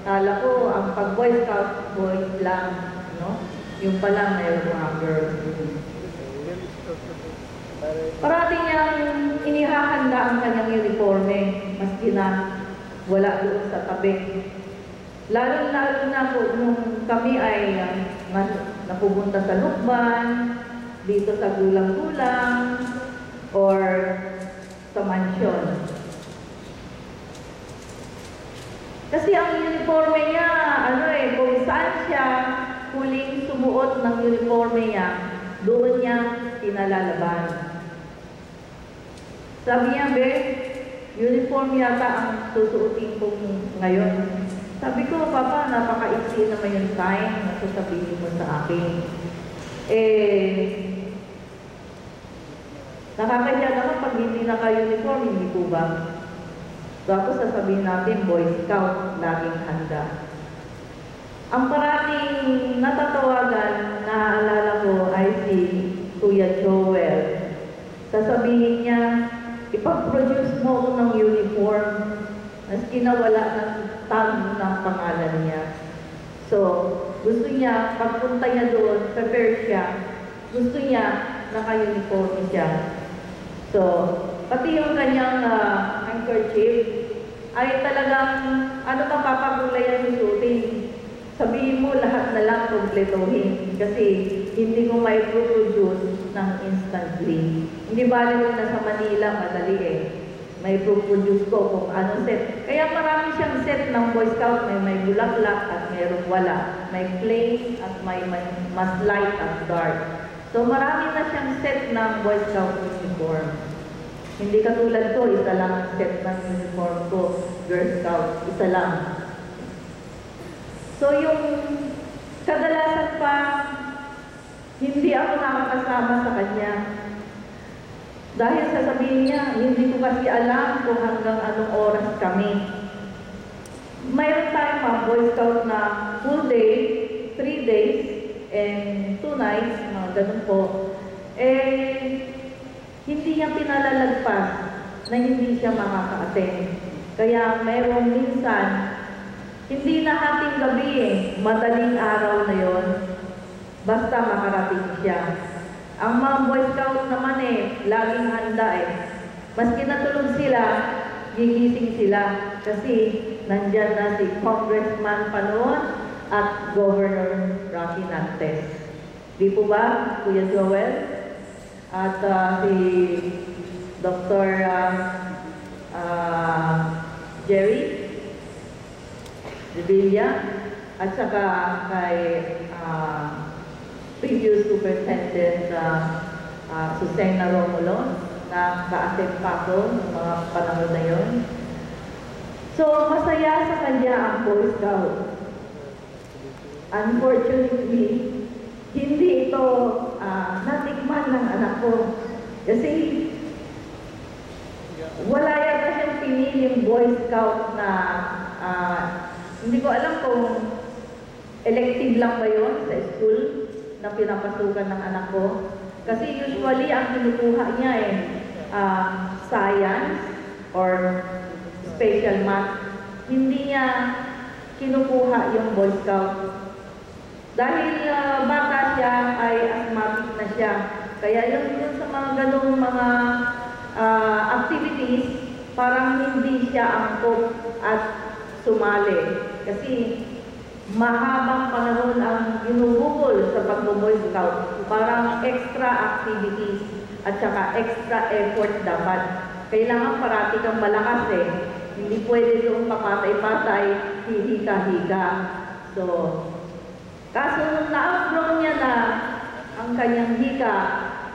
Kala ko, ang pag-Boy Scout, boys lang, no? Yung pala, mayroong mga girls. Parati niyang inihahanda ang kanyang uniforme, maski na wala doon sa tabi. Lalo-lalo na po nung kami ay napupunta sa lukban, dito sa gulang-gulang, or sa mansyon. Kasi ang uniforme niya, kung saan siya huling sumuot ng uniforme niya, doon niya pinalalaban. Sabi niya, uniform yata ang susuotin ko ngayon. Sabi ko, Papa, napaka-iksi naman yung sign na sasabihin mo sa akin. Nakakahiya naman pag hindi naka-uniform, hindi po ba? Tapos sasabihin natin, Boy Scout, laging handa. Ang parating natatawagan, naaalala ko, ay si Kuya Joel. Sasabihin niya, ipag-produce mo ko ng uniform. Maski na wala ng tag ng pangalan niya. So, gusto niya, pagpunta niya doon, prepare siya. Gusto niya, naka-uniform siya. So, pati yung kanyang handkerchief ay talagang ano pa papakulay ang susutin. Sabihin mo lahat na lang kumpletohin kasi hindi mo may produce ng instantly. Hindi bali mo na sa Manila, madali eh. May produce ko kung ano set. Kaya marami siyang set ng Boy Scout. May bulaklak at mayroong wala. May plain at may mas light at dark. So marami na siyang set ng Boy Scout uniform. Hindi katulad ko, isa lang ang set ng uniform ko, Girl Scout, isa lang. So yung kadalasan pa, hindi ako nakakasama sa kanya. Dahil sasabihin niya, hindi ko kasi alam kung hanggang anong oras kami. Mayroon tayong mga Boy Scout na full day, 3 days, and 2 nights, mga ganun po. Hindi niya pinalalagpas na hindi siya makaka-attend. Kaya mayroong minsan, hindi na hating gabi madaling araw na yon, basta makarating siya. Ang mga Boy Scout naman laging handa Maski natulog sila, gigising sila. Kasi nandyan na si Congressman Panoon at Governor Rocky Nantes. Di po ba, Kuya Joel? At si Dr. Jerry Revilla, at saka kay previous Superintendent Susana Romulo, na ka-attend pa ako ng mga panahon na yun. So, masaya sa kanya ang Boy Scout. Unfortunately, hindi ito natikman ng anak ko. Kasi wala yata siyang piniling Boy Scout na hindi ko alam kung elective lang ba yun sa school na pinapasukan ng anak ko. Kasi usually ang kinukuha niya science or special math. Hindi niya kinukuha yung Boy Scout. Dahil bata siya ay asthmatic na siya. Kaya yun sa mga ganong mga activities, parang hindi siya angkop at sumali. Kasi mahabang panahon ang ginugugol sa pag-Boy Scout. Parang extra activities at saka extra effort dapat. Kailangan parati kang malakas Hindi pwede doon papatay-patay, hihika-hika. So, kaso nung na-outgrow niya na ang kanyang hika,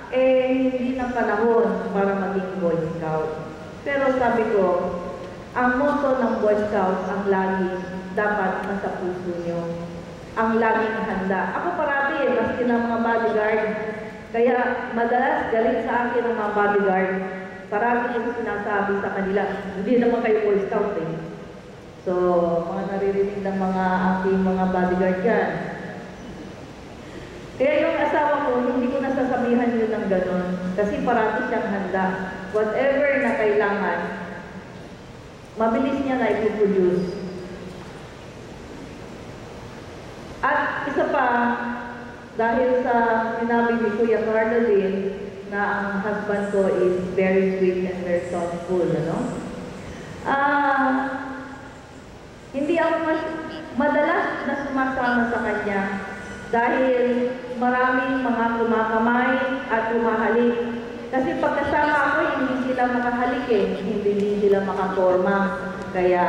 hindi na panahon para maging Boy Scout. Pero sabi ko, ang motto ng Boy Scout ang lagi dapat nasa puso niyo. Ang laging handa. Ako parati maski ng mga bodyguard. Kaya madalas galit sa akin ng mga bodyguard. Parati yung sinasabi sa kanila, hindi naman kayo Boy Scout So, mga naririnig ng mga aking mga bodyguard yan. Kaya yung asawa ko, hindi ko nasasabihan yun ng gano'n. Kasi parati siyang handa. Whatever na kailangan, mabilis niya na ipoproduce. At isa pa, dahil sa sinabi ni Kuya Carlo din na ang husband ko is very sweet and very thoughtful, ano? Hindi ako madalas na sumasama sa kanya dahil maraming mga kumakamay at kumahalik. Kasi pagkasama ako, hindi sila makahalik hindi sila makaporma. Kaya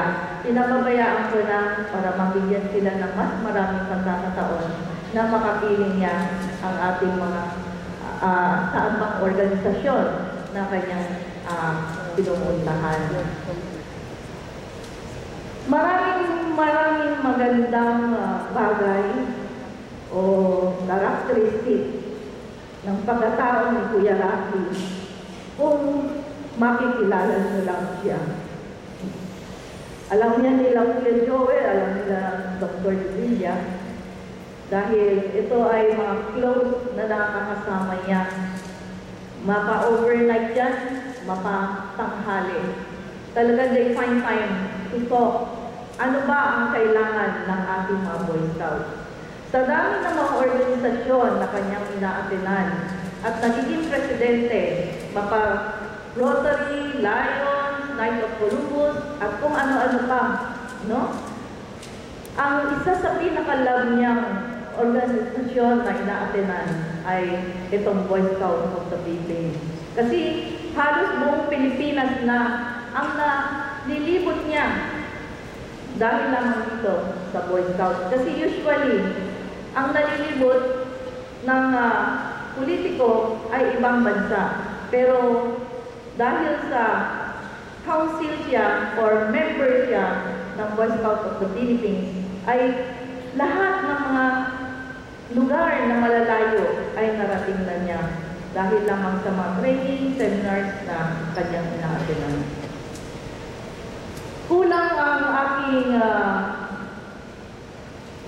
pinababayaan ko na para mabigyan sila ng mas maraming pagkakataon na makapiling niya ang ating mga sa bang organisasyon na kanyang pinupuntahan. Maraming magandang bagay o characteristic ng pagkatao ni Kuya Rafi kung makikilala nyo lang siya. Alam niya nila Kuya Joel, alam nila Dr. Julia, dahil ito ay mga close na nakakasama niya. Mapa-overnight yan, mapa-tanghali. Talagang they find time to talk. Ano ba ang kailangan ng ating mga Boy Scouts? Sa dami ng mga organisasyon na kanyang inaatenan at nagiging presidente, Rotary, Lions, Knight of Columbus, at kung ano-ano pa, no? Ang isa sa pinaka-love niyang organisasyon na inaatenan ay itong Boy Scouts of the Philippines. Kasi halos buong Pilipinas na ang nilibot niya dahil lang dito sa Boy Scouts. Kasi usually, ang nalilibot ng politiko ay ibang bansa. Pero dahil sa council siya or member siya ng Boy Scouts of the Philippines, ay lahat ng mga lugar na malalayo ay narating na niya dahil lamang sa mga training, seminars na kanyang inaatenan. Kulang ang aking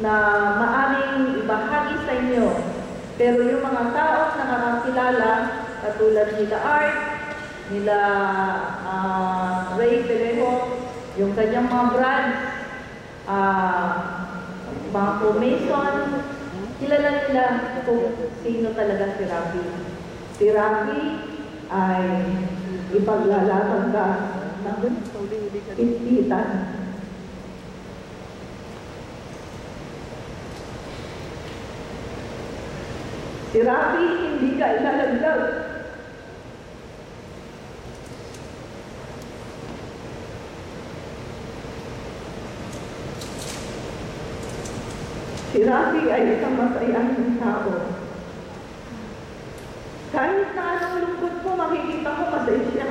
na maaring ibahagi sa inyo. Pero yung mga taong nakakakilala, katulad nila Art, nila Ray Perejo, yung kanyang mga brands, mga co-mason, kilala nila kung sino talaga si Rafi. Si Rafi ay ipaglalatag ka ng ispitan. Si Rafi hindi ka ilalaglag. Si Rafi ay isang masayang tao. Kahit na anong lungkot mo, makikita mo masaya siya.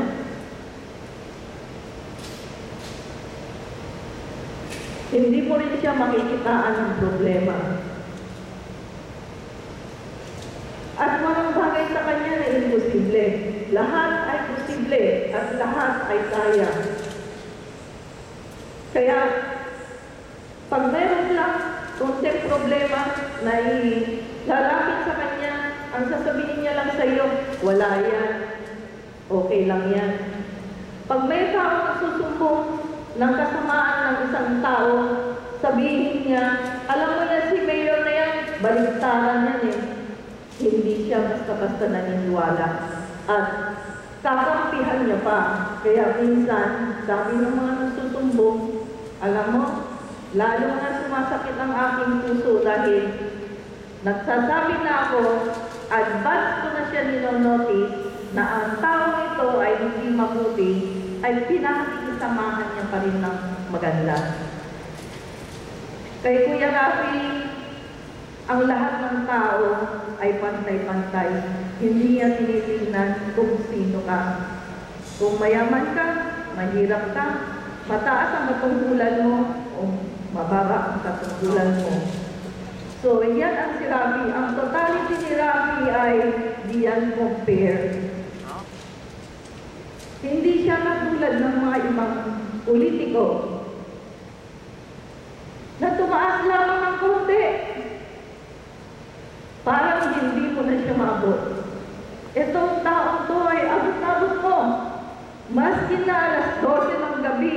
Hindi mo rin siya makikitaan ng problema. At walang bagay sa kanya na imposible. Lahat ay posible at lahat ay kaya. Kaya, pag meron lang konting problema na ilalapit sa kanya, ang sasabihin niya lang sa iyo, wala yan. Okay lang yan. Pag may tao susumbong ng kasamaan ng isang tao, sabihin niya, alam mo na si Mayor na yan, baligtaran yan eh. Hindi siya basta-basta naniniwala. At kakampihan niya pa. Kaya minsan, sabi ng mga nagsusumbong, alam mo, lalo na sumasakit ang aking puso dahil nagsasabi na ako, advance ko na siya ninonotice na ang taong ito ay hindi mabuti, ay pinakikisamahan niya pa rin ng maganda. Kay Kuya Rafi, ang lahat ng tao ay pantay-pantay. Hindi niya tinitingnan kung sino ka. Kung mayaman ka, mahirap ka, mataas ang katungkulan mo, o mababa ang katungkulan mo. So, yan ang si Rafi. Ang totality ni Rafi ay diyan compare. Hindi siya katulad ng mga ibang politiko na tumaas lamang ng konti. Parang hindi mo na siya maabot. Itong taong to ay abot-abot mo. Maski na alas 12 ng gabi,